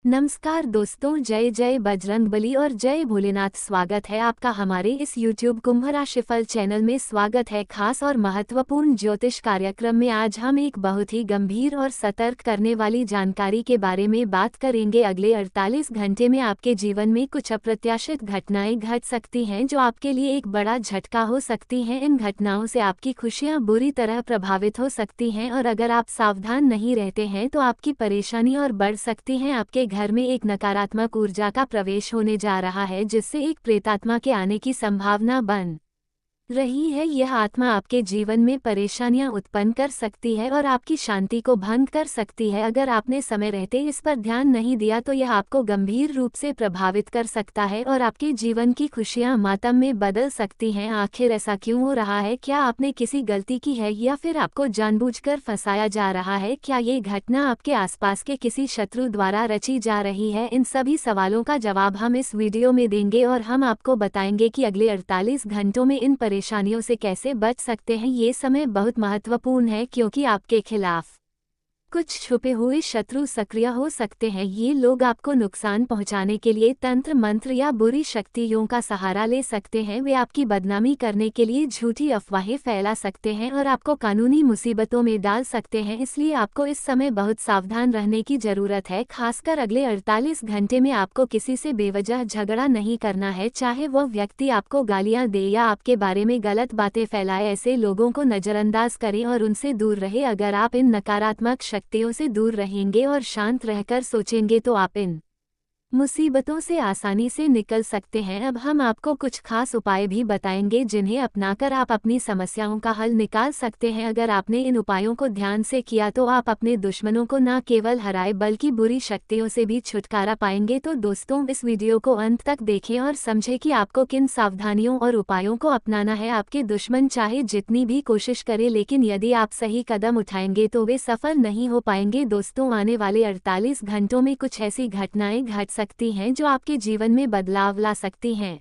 नमस्कार दोस्तों, जय जय बजरंगबली और जय भोलेनाथ। स्वागत है आपका हमारे इस YouTube कुंभ राशिफल चैनल में। स्वागत है खास और महत्वपूर्ण ज्योतिष कार्यक्रम में। आज हम एक बहुत ही गंभीर और सतर्क करने वाली जानकारी के बारे में बात करेंगे। अगले 48 घंटे में आपके जीवन में कुछ अप्रत्याशित घटनाएं घट सकती हैं जो आपके लिए एक बड़ा झटका हो सकती हैं। इन घटनाओं से आपकी खुशियां बुरी तरह प्रभावित हो सकती हैं और अगर आप सावधान नहीं रहते हैं तो आपकी परेशानी और बढ़ सकती हैं। आपके घर में एक नकारात्मक ऊर्जा का प्रवेश होने जा रहा है जिससे एक प्रेतात्मा के आने की संभावना बन रही है। यह आत्मा आपके जीवन में परेशानियां उत्पन्न कर सकती है और आपकी शांति को भंग कर सकती है। अगर आपने समय रहते इस पर ध्यान नहीं दिया तो यह आपको गंभीर रूप से प्रभावित कर सकता है और आपके जीवन की खुशियां मातम में बदल सकती हैं। आखिर ऐसा क्यों हो रहा है? क्या आपने किसी गलती की है या फिर आपको जानबूझकर फंसाया जा रहा है? क्या ये घटना आपके आसपास के किसी शत्रु द्वारा रची जा रही है? इन सभी सवालों का जवाब हम इस वीडियो में देंगे और हम आपको बताएंगे कि अगले 48 घंटों में इन परेशानियों से कैसे बच सकते हैं। ये समय बहुत महत्वपूर्ण है क्योंकि आपके खिलाफ कुछ छुपे हुए शत्रु सक्रिय हो सकते हैं। ये लोग आपको नुकसान पहुंचाने के लिए तंत्र मंत्र या बुरी शक्तियों का सहारा ले सकते हैं। वे आपकी बदनामी करने के लिए झूठी अफवाहें फैला सकते हैं और आपको कानूनी मुसीबतों में डाल सकते हैं। इसलिए आपको इस समय बहुत सावधान रहने की जरूरत है। खासकर अगले 48 घंटे में आपको किसी से बेवजह झगड़ा नहीं करना है, चाहे वह व्यक्ति आपको गालियां दे या आपके बारे में गलत बातें फैलाए। ऐसे लोगों को नजरअंदाज करें और उनसे दूर रहे। अगर आप इन नकारात्मक शक्तियों से दूर रहेंगे और शांत रहकर सोचेंगे तो आप इन मुसीबतों से आसानी से निकल सकते हैं। अब हम आपको कुछ खास उपाय भी बताएंगे जिन्हें अपनाकर आप अपनी समस्याओं का हल निकाल सकते हैं। अगर आपने इन उपायों को ध्यान से किया तो आप अपने दुश्मनों को न केवल हराए बल्कि बुरी शक्तियों से भी छुटकारा पाएंगे। तो दोस्तों, इस वीडियो को अंत तक देखें और समझें कि आपको किन सावधानियों और उपायों को अपनाना है। आपके दुश्मन चाहे जितनी भी कोशिश करे, लेकिन यदि आप सही कदम उठाएंगे तो वे सफल नहीं हो पाएंगे। दोस्तों, आने वाले 48 घंटों में कुछ ऐसी घटनाएं घट सकती हैं जो आपके जीवन में बदलाव ला सकती हैं,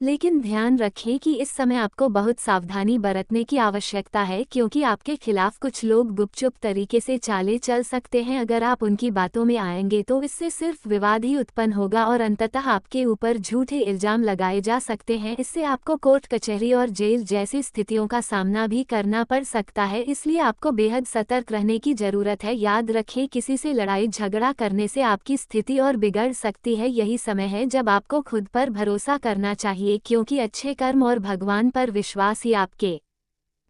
लेकिन ध्यान रखें कि इस समय आपको बहुत सावधानी बरतने की आवश्यकता है क्योंकि आपके खिलाफ कुछ लोग गुपचुप तरीके से चालें चल सकते हैं। अगर आप उनकी बातों में आएंगे तो इससे सिर्फ विवाद ही उत्पन्न होगा और अंततः आपके ऊपर झूठे इल्जाम लगाए जा सकते हैं। इससे आपको कोर्ट कचहरी और जेल जैसी स्थितियों का सामना भी करना पड़ सकता है। इसलिए आपको बेहद सतर्क रहने की जरूरत है। याद रखें, किसी से लड़ाई झगड़ा करने से आपकी स्थिति और बिगड़ सकती है। यही समय है जब आपको खुद पर भरोसा करना चाहिए क्योंकि अच्छे कर्म और भगवान पर विश्वास ही आपके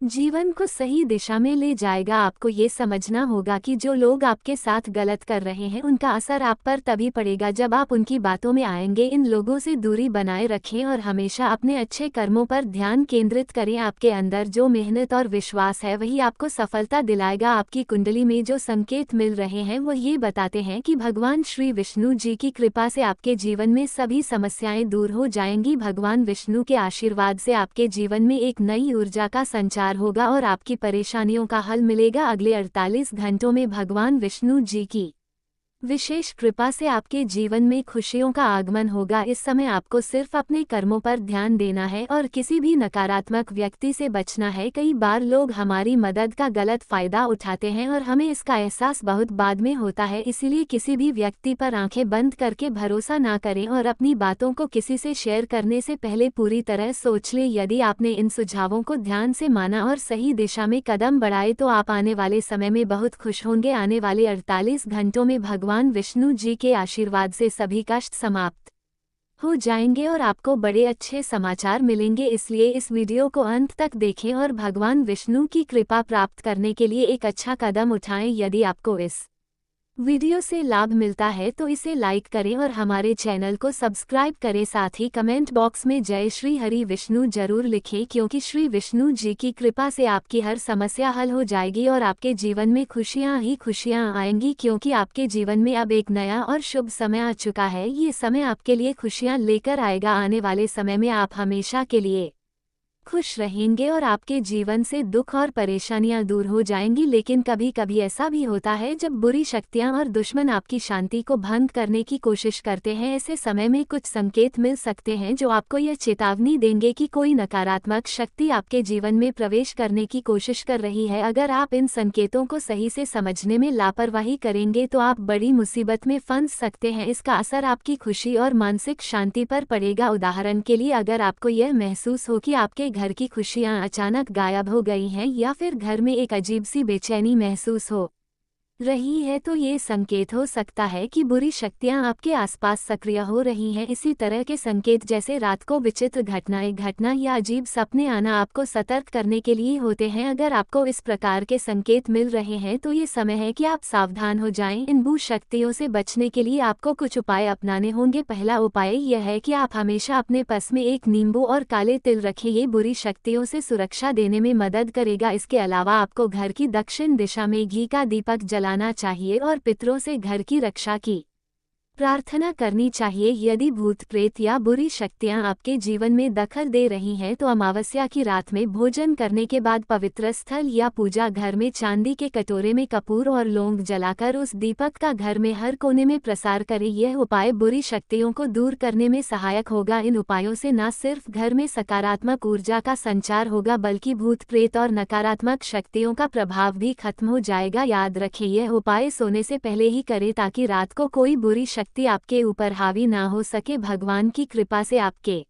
जीवन को सही दिशा में ले जाएगा। आपको ये समझना होगा कि जो लोग आपके साथ गलत कर रहे हैं उनका असर आप पर तभी पड़ेगा जब आप उनकी बातों में आएंगे। इन लोगों से दूरी बनाए रखें और हमेशा अपने अच्छे कर्मों पर ध्यान केंद्रित करें। आपके अंदर जो मेहनत और विश्वास है वही आपको सफलता दिलाएगा। आपकी कुंडली में जो संकेत मिल रहे हैं वो ये बताते हैं कि भगवान श्री विष्णु जी की कृपा से आपके जीवन में सभी समस्याएं दूर हो जाएंगी। भगवान विष्णु के आशीर्वाद से आपके जीवन में एक नई ऊर्जा का संचार होगा और आपकी परेशानियों का हल मिलेगा। अगले 48 घंटों में भगवान विष्णु जी की विशेष कृपा से आपके जीवन में खुशियों का आगमन होगा। इस समय आपको सिर्फ अपने कर्मों पर ध्यान देना है और किसी भी नकारात्मक व्यक्ति से बचना है। कई बार लोग हमारी मदद का गलत फायदा उठाते हैं और हमें इसका एहसास बहुत बाद में होता है। इसीलिए किसी भी व्यक्ति पर आंखें बंद करके भरोसा ना करें और अपनी बातों को किसी से शेयर करने से पहले पूरी तरह सोच लें। यदि आपने इन सुझावों को ध्यान से माना और सही दिशा में कदम बढ़ाए तो आप आने वाले समय में बहुत खुश होंगे। आने वाले 48 घंटों में भगवान विष्णु जी के आशीर्वाद से सभी कष्ट समाप्त हो जाएंगे और आपको बड़े अच्छे समाचार मिलेंगे। इसलिए इस वीडियो को अंत तक देखें और भगवान विष्णु की कृपा प्राप्त करने के लिए एक अच्छा कदम उठाएं। यदि आपको इस वीडियो से लाभ मिलता है तो इसे लाइक करें और हमारे चैनल को सब्सक्राइब करें। साथ ही कमेंट बॉक्स में जय श्री हरि विष्णु जरूर लिखें क्योंकि श्री विष्णु जी की कृपा से आपकी हर समस्या हल हो जाएगी और आपके जीवन में खुशियां ही खुशियां आएंगी क्योंकि आपके जीवन में अब एक नया और शुभ समय आ चुका है। ये समय आपके लिए खुशियां लेकर आएगा। आने वाले समय में आप हमेशा के लिए खुश रहेंगे और आपके जीवन से दुख और परेशानियां दूर हो जाएंगी। लेकिन कभी कभी ऐसा भी होता है जब बुरी शक्तियां और दुश्मन आपकी शांति को भंग करने की कोशिश करते हैं। ऐसे समय में कुछ संकेत मिल सकते हैं जो आपको यह चेतावनी देंगे कि कोई नकारात्मक शक्ति आपके जीवन में प्रवेश करने की कोशिश कर रही है। अगर आप इन संकेतों को सही से समझने में लापरवाही करेंगे तो आप बड़ी मुसीबत में फंस सकते हैं। इसका असर आपकी खुशी और मानसिक शांति पर पड़ेगा। उदाहरण के लिए, अगर आपको यह महसूस हो कि आपके घर की खुशियां अचानक गायब हो गई हैं या फिर घर में एक अजीब सी बेचैनी महसूस हो रही है, तो ये संकेत हो सकता है कि बुरी शक्तियां आपके आसपास सक्रिय हो रही हैं। इसी तरह के संकेत जैसे रात को विचित्र घटनाएं घटना या अजीब सपने आना आपको सतर्क करने के लिए होते हैं। अगर आपको इस प्रकार के संकेत मिल रहे हैं तो ये समय है कि आप सावधान हो जाएं। इन बुरी शक्तियों से बचने के लिए आपको कुछ उपाय अपनाने होंगे। पहला उपाय यह है कि आप हमेशा अपने पास में एक नींबू और काले तिल रखें। ये बुरी शक्तियों से सुरक्षा देने में मदद करेगा। इसके अलावा आपको घर की दक्षिण दिशा में घी का दीपक जलाना चाहिए और पितरों से घर की रक्षा की प्रार्थना करनी चाहिए। यदि भूत प्रेत या बुरी शक्तियां आपके जीवन में दखल दे रही हैं तो अमावस्या की रात में भोजन करने के बाद पवित्र स्थल या पूजा घर में चांदी के कटोरे में कपूर और लौंग जलाकर उस दीपक का घर में हर कोने में प्रसार करें। यह उपाय बुरी शक्तियों को दूर करने में सहायक होगा। इन उपायों से न सिर्फ घर में सकारात्मक ऊर्जा का संचार होगा बल्कि भूत प्रेत और नकारात्मक शक्तियों का प्रभाव भी खत्म हो जाएगा। याद रखें, यह उपाय सोने से पहले ही करें ताकि रात को कोई बुरी शक्ति आपके ऊपर हावी ना हो सके। भगवान की कृपा से आपके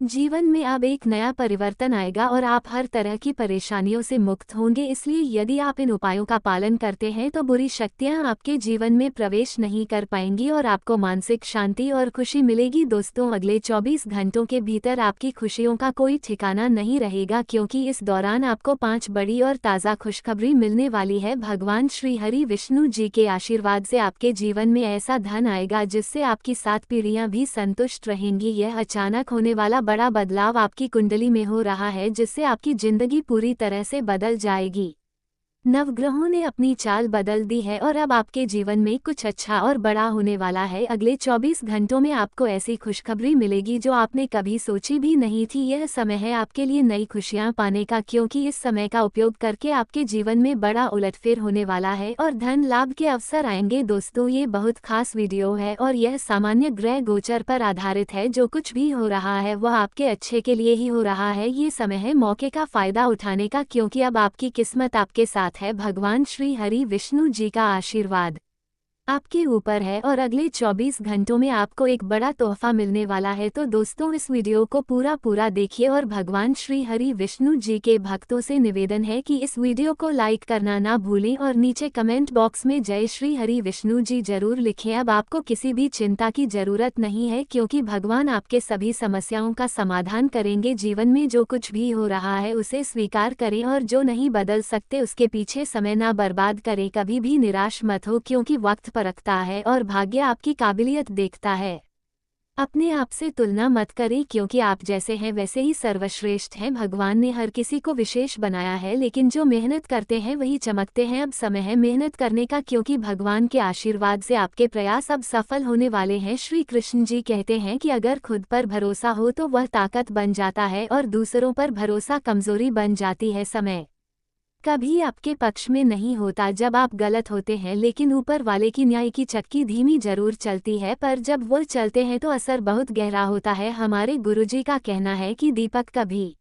जीवन में अब एक नया परिवर्तन आएगा और आप हर तरह की परेशानियों से मुक्त होंगे। इसलिए यदि आप इन उपायों का पालन करते हैं तो बुरी शक्तियां आपके जीवन में प्रवेश नहीं कर पाएंगी और आपको मानसिक शांति और खुशी मिलेगी। दोस्तों, अगले 24 घंटों के भीतर आपकी खुशियों का कोई ठिकाना नहीं रहेगा, क्योंकि इस दौरान आपको 5 बड़ी और ताज़ा खुशखबरी मिलने वाली है। भगवान श्री हरि विष्णु जी के आशीर्वाद से आपके जीवन में ऐसा धन आएगा जिससे आपकी 7 पीढ़ियां भी संतुष्ट रहेंगी। यह अचानक होने वाला बड़ा बदलाव आपकी कुंडली में हो रहा है जिससे आपकी जिंदगी पूरी तरह से बदल जाएगी। नवग्रहों ने अपनी चाल बदल दी है और अब आपके जीवन में कुछ अच्छा और बड़ा होने वाला है। अगले 24 घंटों में आपको ऐसी खुशखबरी मिलेगी जो आपने कभी सोची भी नहीं थी। यह समय है आपके लिए नई खुशियां पाने का, क्योंकि इस समय का उपयोग करके आपके जीवन में बड़ा उलटफेर होने वाला है और धन लाभ के अवसर आएंगे। दोस्तों, ये बहुत खास वीडियो है और यह सामान्य ग्रह गोचर पर आधारित है। जो कुछ भी हो रहा है वह आपके अच्छे के लिए ही हो रहा है। ये समय है मौके का फायदा उठाने का, क्योंकि अब आपकी किस्मत आपके साथ है। भगवान श्री हरि विष्णु जी का आशीर्वाद आपके ऊपर है और अगले 24 घंटों में आपको एक बड़ा तोहफा मिलने वाला है। तो दोस्तों, इस वीडियो को पूरा देखिए और भगवान श्री हरि विष्णु जी के भक्तों से निवेदन है कि इस वीडियो को लाइक करना ना भूलें और नीचे कमेंट बॉक्स में जय श्री हरि विष्णु जी जरूर लिखें। अब आपको किसी भी चिंता की जरूरत नहीं है, क्योंकि भगवान आपके सभी समस्याओं का समाधान करेंगे। जीवन में जो कुछ भी हो रहा है उसे स्वीकार करें और जो नहीं बदल सकते उसके पीछे समय ना बर्बाद करें। कभी भी निराश मत हो, क्योंकि वक्त परखता है और भाग्य आपकी काबिलियत देखता है। अपने आप से तुलना मत करें, क्योंकि आप जैसे हैं वैसे ही सर्वश्रेष्ठ हैं। भगवान ने हर किसी को विशेष बनाया है, लेकिन जो मेहनत करते हैं वही चमकते हैं। अब समय है मेहनत करने का, क्योंकि भगवान के आशीर्वाद से आपके प्रयास अब सफल होने वाले हैं। श्री कृष्ण जी कहते हैं कि अगर खुद पर भरोसा हो तो वह ताकत बन जाता है और दूसरों पर भरोसा कमजोरी बन जाती है। समय कभी आपके पक्ष में नहीं होता जब आप गलत होते हैं, लेकिन ऊपर वाले की न्याय की चक्की धीमी जरूर चलती है, पर जब वो चलते हैं तो असर बहुत गहरा होता है। हमारे गुरुजी का कहना है कि दीपक कभी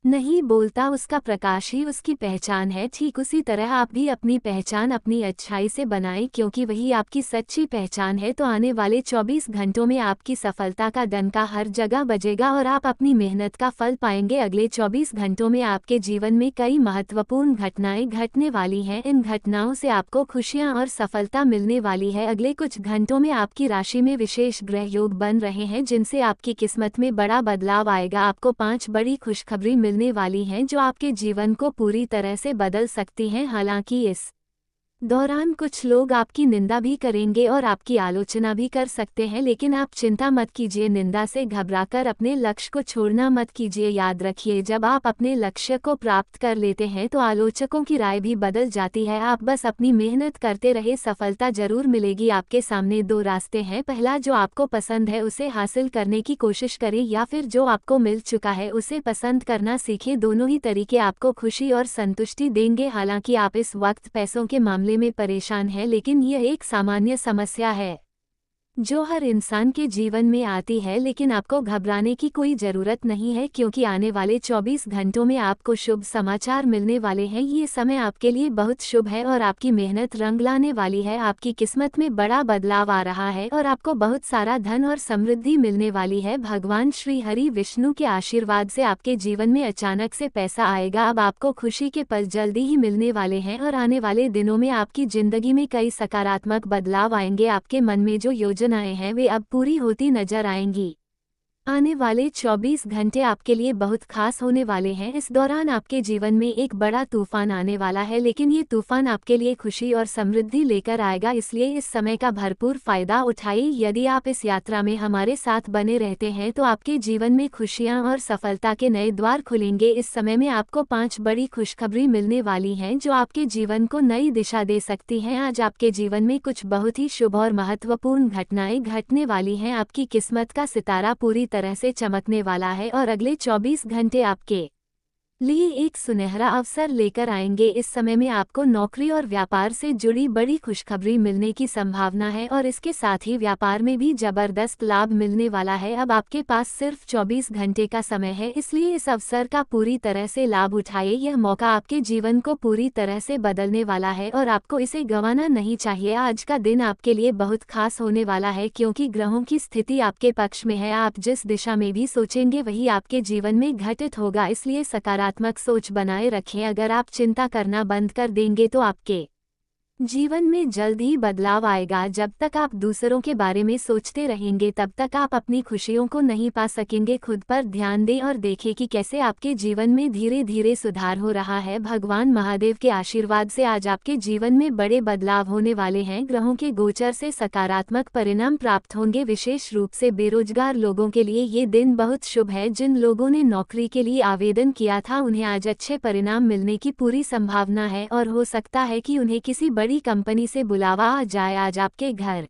नहीं बोलता, उसका प्रकाश ही उसकी पहचान है। ठीक उसी तरह आप भी अपनी पहचान अपनी अच्छाई से बनाएं, क्योंकि वही आपकी सच्ची पहचान है। तो आने वाले 24 घंटों में आपकी सफलता का डंका हर जगह बजेगा और आप अपनी मेहनत का फल पाएंगे। अगले 24 घंटों में आपके जीवन में कई महत्वपूर्ण घटनाएं घटने वाली हैं। इन घटनाओं से आपको खुशियां और सफलता मिलने वाली है। अगले कुछ घंटों में आपकी राशि में विशेष ग्रह योग बन रहे हैं, जिनसे आपकी किस्मत में बड़ा बदलाव आएगा। आपको 5 बड़ी खुशखबरी मिलने वाली हैं जो आपके जीवन को पूरी तरह से बदल सकती हैं। हालांकि इस दौरान कुछ लोग आपकी निंदा भी करेंगे और आपकी आलोचना भी कर सकते हैं, लेकिन आप चिंता मत कीजिए। निंदा से घबराकर अपने लक्ष्य को छोड़ना मत कीजिए। याद रखिए, जब आप अपने लक्ष्य को प्राप्त कर लेते हैं तो आलोचकों की राय भी बदल जाती है। आप बस अपनी मेहनत करते रहे, सफलता जरूर मिलेगी। आपके सामने दो रास्ते हैं। पहला, जो आपको पसंद है उसे हासिल करने की कोशिश करें, या फिर जो आपको मिल चुका है उसे पसंद करना सीखें। दोनों ही तरीके आपको खुशी और संतुष्टि देंगे। हालांकि आप इस वक्त पैसों के मामले में परेशान है, लेकिन यह एक सामान्य समस्या है जो हर इंसान के जीवन में आती है। लेकिन आपको घबराने की कोई ज़रूरत नहीं है, क्योंकि आने वाले 24 घंटों में आपको शुभ समाचार मिलने वाले हैं। ये समय आपके लिए बहुत शुभ है और आपकी मेहनत रंग लाने वाली है। आपकी किस्मत में बड़ा बदलाव आ रहा है और आपको बहुत सारा धन और समृद्धि मिलने वाली है। भगवान श्री हरि विष्णु के आशीर्वाद से आपके जीवन में अचानक से पैसा आएगा। अब आपको खुशी के पल जल्दी ही मिलने वाले हैं और आने वाले दिनों में आपकी जिंदगी में कई सकारात्मक बदलाव आएंगे। आपके मन में जो योजनाएं हैं वे अब पूरी होती नजर आएंगी। आने वाले 24 घंटे आपके लिए बहुत खास होने वाले हैं। इस दौरान आपके जीवन में एक बड़ा तूफान आने वाला है, लेकिन ये तूफान आपके लिए खुशी और समृद्धि लेकर आएगा, इसलिए इस समय का भरपूर फायदा उठाइए। यदि आप इस यात्रा में हमारे साथ बने रहते हैं तो आपके जीवन में खुशियां और सफलता के नए द्वार खुलेंगे। इस समय में आपको 5 बड़ी खुशखबरी मिलने वाली हैं जो आपके जीवन को नई दिशा दे सकती हैं। आज आपके जीवन में कुछ बहुत ही शुभ और महत्वपूर्ण घटनाएं घटने वाली हैं। आपकी किस्मत का सितारा पूरी तरह से चमकने वाला है और अगले 24 घंटे आपके लिए एक सुनहरा अवसर लेकर आएंगे। इस समय में आपको नौकरी और व्यापार से जुड़ी बड़ी खुशखबरी मिलने की संभावना है और इसके साथ ही व्यापार में भी जबरदस्त लाभ मिलने वाला है। अब आपके पास सिर्फ 24 घंटे का समय है, इसलिए इस अवसर का पूरी तरह से लाभ उठाइए। यह मौका आपके जीवन को पूरी तरह से बदलने वाला है और आपको इसे गंवाना नहीं चाहिए। आज का दिन आपके लिए बहुत खास होने वाला है, क्योंकि ग्रहों की स्थिति आपके पक्ष में है। आप जिस दिशा में भी सोचेंगे वही आपके जीवन में घटित होगा, इसलिए सकारात्मक सोच बनाए रखें। अगर आप चिंता करना बंद कर देंगे तो आपके जीवन में जल्द ही बदलाव आएगा। जब तक आप दूसरों के बारे में सोचते रहेंगे तब तक आप अपनी खुशियों को नहीं पा सकेंगे। खुद पर ध्यान दें और देखें कि कैसे आपके जीवन में धीरे धीरे सुधार हो रहा है। भगवान महादेव के आशीर्वाद से आज आपके जीवन में बड़े बदलाव होने वाले हैं। ग्रहों के गोचर से सकारात्मक परिणाम प्राप्त होंगे। विशेष रूप से बेरोजगार लोगों के लिए ये दिन बहुत शुभ है। जिन लोगों ने नौकरी के लिए आवेदन किया था उन्हें आज अच्छे परिणाम मिलने की पूरी संभावना है और हो सकता है कि उन्हें किसी बड़ी कंपनी से बुलावा आ जाए। आज आपके घर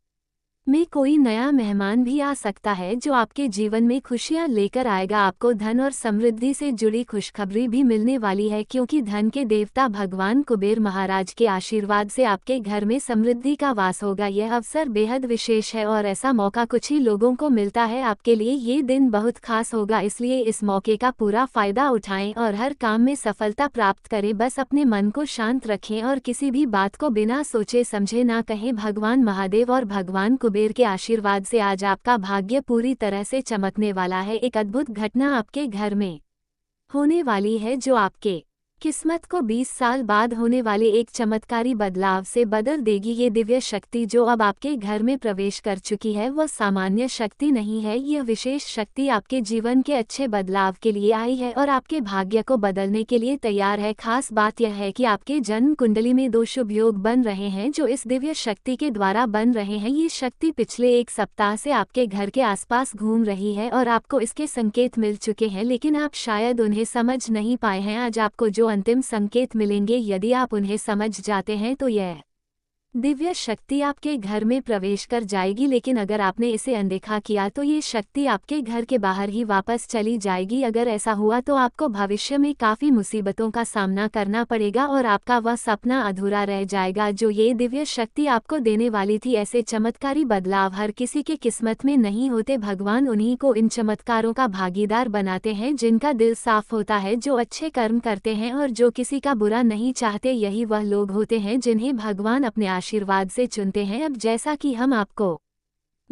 में कोई नया मेहमान भी आ सकता है जो आपके जीवन में खुशियां लेकर आएगा। आपको धन और समृद्धि से जुड़ी खुशखबरी भी मिलने वाली है, क्योंकि धन के देवता भगवान कुबेर महाराज के आशीर्वाद से आपके घर में समृद्धि का वास होगा। यह अवसर बेहद विशेष है और ऐसा मौका कुछ ही लोगों को मिलता है। आपके लिए ये दिन बहुत खास होगा, इसलिए इस मौके का पूरा फायदा उठाएं और हर काम में सफलता प्राप्त करें। बस अपने मन को शांत रखें और किसी भी बात को बिना सोचे समझे ना कहें। भगवान महादेव और भगवान कुबेर के आशीर्वाद से आज आपका भाग्य पूरी तरह से चमकने वाला है। एक अद्भुत घटना आपके घर में होने वाली है जो आपके किस्मत को 20 साल बाद होने वाले एक चमत्कारी बदलाव से बदल देगी। ये दिव्य शक्ति जो अब आपके घर में प्रवेश कर चुकी है वह सामान्य शक्ति नहीं है। यह विशेष शक्ति आपके जीवन के अच्छे बदलाव के लिए आई है और आपके भाग्य को बदलने के लिए तैयार है। खास बात यह है कि आपके जन्म कुंडली में 2 शुभ योग बन रहे हैं जो इस दिव्य शक्ति के द्वारा बन रहे हैं। ये शक्ति पिछले 1 सप्ताह से आपके घर के आसपास घूम रही है और आपको इसके संकेत मिल चुके हैं, लेकिन आप शायद उन्हें समझ नहीं पाए हैं। आज आपको जो अंतिम संकेत मिलेंगे, यदि आप उन्हें समझ जाते हैं तो यह दिव्य शक्ति आपके घर में प्रवेश कर जाएगी, लेकिन अगर आपने इसे अनदेखा किया तो ये शक्ति आपके घर के बाहर ही वापस चली जाएगी। अगर ऐसा हुआ तो आपको भविष्य में काफ़ी मुसीबतों का सामना करना पड़ेगा और आपका वह सपना अधूरा रह जाएगा जो ये दिव्य शक्ति आपको देने वाली थी। ऐसे चमत्कारी बदलाव हर किसी के किस्मत में नहीं होते। भगवान उन्हीं को इन चमत्कारों का भागीदार बनाते हैं जिनका दिल साफ होता है, जो अच्छे कर्म करते हैं और जो किसी का बुरा नहीं चाहते। यही वह लोग होते हैं जिन्हें भगवान अपने आशीर्वाद से चुनते हैं। अब जैसा कि हम आपको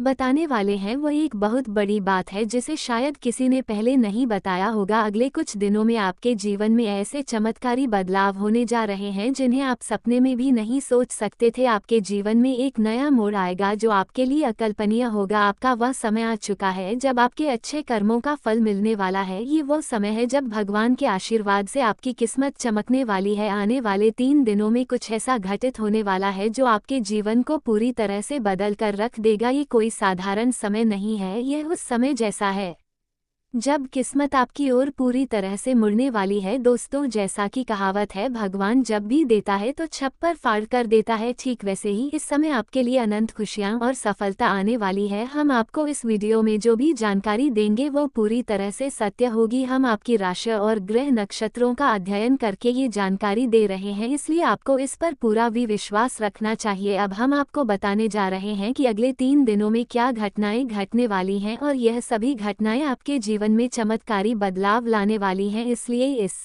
बताने वाले हैं वो एक बहुत बड़ी बात है जिसे शायद किसी ने पहले नहीं बताया होगा। अगले कुछ दिनों में आपके जीवन में ऐसे चमत्कारी बदलाव होने जा रहे हैं जिन्हें आप सपने में भी नहीं सोच सकते थे। आपके जीवन में एक नया मोड़ आएगा जो आपके लिए अकल्पनीय होगा। आपका वह समय आ चुका है जब आपके अच्छे कर्मों का फल मिलने वाला है। ये वो समय है जब भगवान के आशीर्वाद से आपकी किस्मत चमकने वाली है। आने वाले 3 दिनों में कुछ ऐसा घटित होने वाला है जो आपके जीवन को पूरी तरह से बदल कर रख देगा। ये कोई साधारण समय नहीं है, यह उस समय जैसा है जब किस्मत आपकी ओर पूरी तरह से मुड़ने वाली है। दोस्तों, जैसा कि कहावत है, भगवान जब भी देता है तो छप्पर फाड़ कर देता है, ठीक वैसे ही इस समय आपके लिए अनंत खुशियां और सफलता आने वाली है। हम आपको इस वीडियो में जो भी जानकारी देंगे वो पूरी तरह से सत्य होगी। हम आपकी राशि और ग्रह नक्षत्रों का अध्ययन करके ये जानकारी दे रहे हैं, इसलिए आपको इस पर पूरा भी विश्वास रखना चाहिए। अब हम आपको बताने जा रहे हैं कि अगले 3 दिनों में क्या घटनाएं घटने वाली हैं और यह सभी घटनाएं आपके जीवन में चमत्कारी बदलाव लाने वाली हैं। इसलिए इस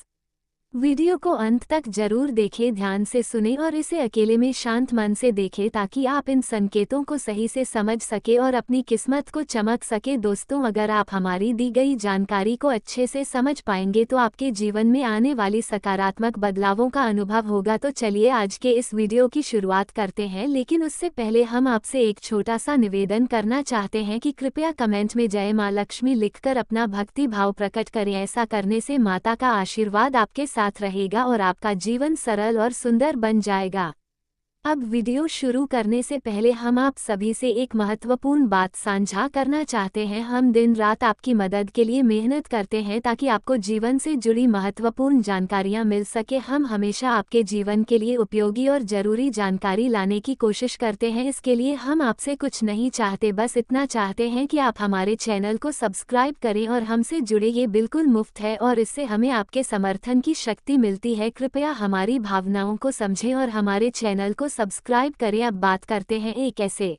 वीडियो को अंत तक जरूर देखें, ध्यान से सुने और इसे अकेले में शांत मन से देखें ताकि आप इन संकेतों को सही से समझ सके और अपनी किस्मत को चमक सके। दोस्तों, अगर आप हमारी दी गई जानकारी को अच्छे से समझ पाएंगे तो आपके जीवन में आने वाली सकारात्मक बदलावों का अनुभव होगा। तो चलिए आज के इस वीडियो की शुरुआत करते हैं, लेकिन उससे पहले हम आपसे एक छोटा सा निवेदन करना चाहते हैं कि कृपया कमेंट में जय मां लक्ष्मी लिखकर अपना भक्ति भाव प्रकट करें। ऐसा करने से माता का आशीर्वाद आपके साथ रहेगा और आपका जीवन सरल और सुंदर बन जाएगा। अब वीडियो शुरू करने से पहले हम आप सभी से एक महत्वपूर्ण बात साझा करना चाहते हैं। हम दिन रात आपकी मदद के लिए मेहनत करते हैं ताकि आपको जीवन से जुड़ी महत्वपूर्ण जानकारियां मिल सके। हम हमेशा आपके जीवन के लिए उपयोगी और जरूरी जानकारी लाने की कोशिश करते हैं। इसके लिए हम आपसे कुछ नहीं चाहते, बस इतना चाहते हैं कि आप हमारे चैनल को सब्सक्राइब करें और हमसे जुड़े। ये बिल्कुल मुफ्त है और इससे हमें आपके समर्थन की शक्ति मिलती है। कृपया हमारी भावनाओं को समझें और हमारे चैनल को सब्सक्राइब करें। अब बात करते हैं एक ऐसे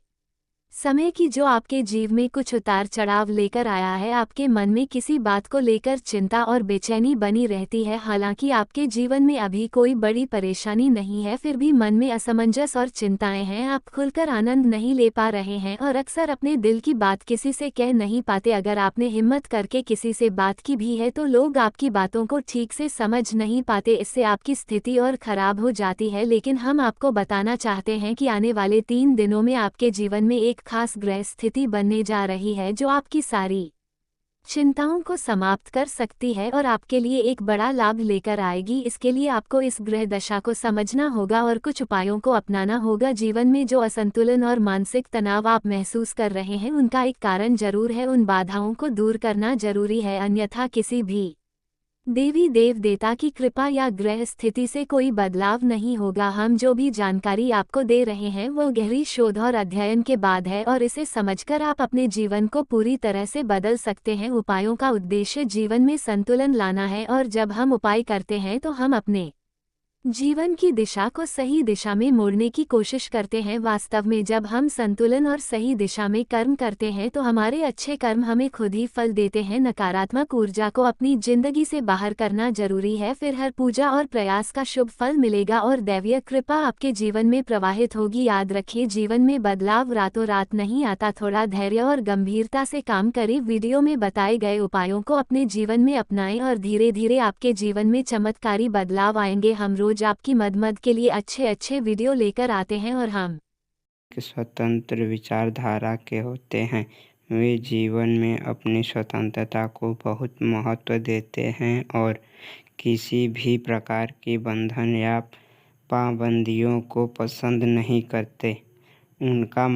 समय की जो आपके जीवन में कुछ उतार चढ़ाव लेकर आया है। आपके मन में किसी बात को लेकर चिंता और बेचैनी बनी रहती है। हालांकि आपके जीवन में अभी कोई बड़ी परेशानी नहीं है, फिर भी मन में असमंजस और चिंताएं हैं। आप खुलकर आनंद नहीं ले पा रहे हैं और अक्सर अपने दिल की बात किसी से कह नहीं पाते। अगर आपने हिम्मत करके किसी से बात की भी है तो लोग आपकी बातों को ठीक से समझ नहीं पाते, इससे आपकी स्थिति और खराब हो जाती है। लेकिन हम आपको बताना चाहते हैं कि आने वाले 3 दिनों में आपके जीवन में एक खास ग्रह स्थिति बनने जा रही है जो आपकी सारी चिंताओं को समाप्त कर सकती है और आपके लिए एक बड़ा लाभ लेकर आएगी। इसके लिए आपको इस ग्रह दशा को समझना होगा और कुछ उपायों को अपनाना होगा। जीवन में जो असंतुलन और मानसिक तनाव आप महसूस कर रहे हैं उनका एक कारण जरूर है, उन बाधाओं को दूर करना जरूरी है, अन्यथा किसी भी देवी देव देवता की कृपा या ग्रह स्थिति से कोई बदलाव नहीं होगा। हम जो भी जानकारी आपको दे रहे हैं वो गहरी शोध और अध्ययन के बाद है और इसे समझकर आप अपने जीवन को पूरी तरह से बदल सकते हैं। उपायों का उद्देश्य जीवन में संतुलन लाना है और जब हम उपाय करते हैं तो हम अपने जीवन की दिशा को सही दिशा में मोड़ने की कोशिश करते हैं। वास्तव में जब हम संतुलन और सही दिशा में कर्म करते हैं तो हमारे अच्छे कर्म हमें खुद ही फल देते हैं। नकारात्मक ऊर्जा को अपनी जिंदगी से बाहर करना जरूरी है, फिर हर पूजा और प्रयास का शुभ फल मिलेगा और दैवीय कृपा आपके जीवन में प्रवाहित होगी। याद रखिए, जीवन में बदलाव रातों रात नहीं आता, थोड़ा धैर्य और गंभीरता से काम करें। वीडियो में बताए गए उपायों को अपने जीवन में अपनाएं और धीरे धीरे आपके जीवन में चमत्कारी बदलाव आएंगे। हम रोज आपकी मदद के लिए अच्छे वीडियो लेकर आते हैं और हम स्वतंत्र विचारधारा के होते हैं। वे जीवन में अपनी स्वतंत्रता को बहुत महत्व देते हैं और किसी भी प्रकार की बंधन या पाबंदियों को पसंद नहीं करते। उनका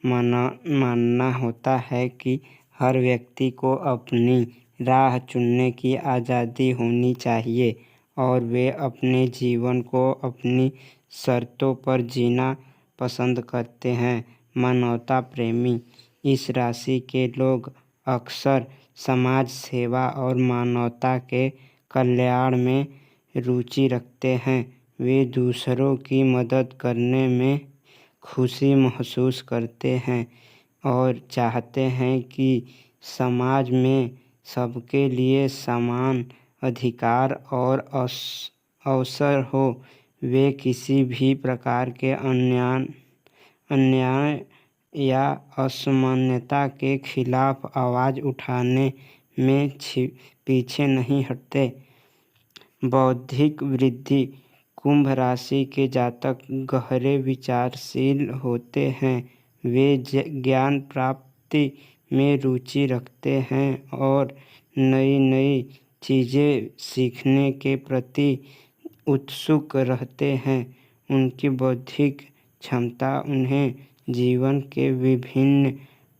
मानना होता है कि हर व्यक्ति को अपनी राह चुनने की आज़ादी होनी चाहिए और वे अपने जीवन को अपनी शर्तों पर जीना पसंद करते हैं। मानवता प्रेमी इस राशि के लोग अक्सर समाज सेवा और मानवता के कल्याण में रुचि रखते हैं। वे दूसरों की मदद करने में खुशी महसूस करते हैं और चाहते हैं कि समाज में सबके लिए समान अधिकार और अवसर हो। वे किसी भी प्रकार के अन्याय या असामान्यता के खिलाफ आवाज़ उठाने में पीछे नहीं हटते। बौद्धिक वृद्धि। कुंभ राशि के जातक गहरे विचारशील होते हैं। वे ज्ञान प्राप्ति में रुचि रखते हैं और नई नई चीज़ें सीखने के प्रति उत्सुक रहते हैं। उनकी बौद्धिक क्षमता उन्हें जीवन के विभिन्न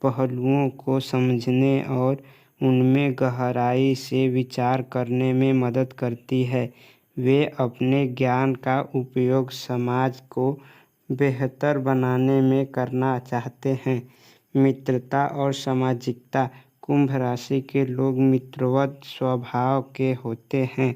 पहलुओं को समझने और उनमें गहराई से विचार करने में मदद करती है। वे अपने ज्ञान का उपयोग समाज को बेहतर बनाने में करना चाहते हैं। मित्रता और सामाजिकता। कुंभ राशि के लोग मित्रवत स्वभाव के होते हैं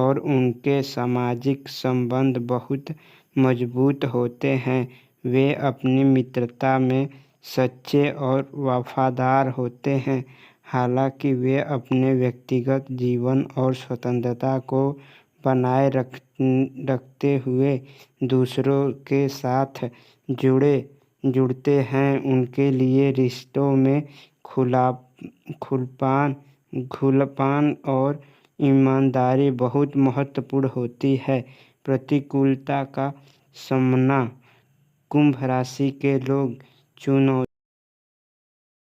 और उनके सामाजिक संबंध बहुत मजबूत होते हैं। वे अपनी मित्रता में सच्चे और वफादार होते हैं। हालांकि वे अपने व्यक्तिगत जीवन और स्वतंत्रता को बनाए रखते हुए दूसरों के साथ जुड़ते हैं। उनके लिए रिश्तों में खुलापन और ईमानदारी बहुत महत्वपूर्ण होती है। प्रतिकूलता का सामना। कुंभ राशि के लोग चुनौती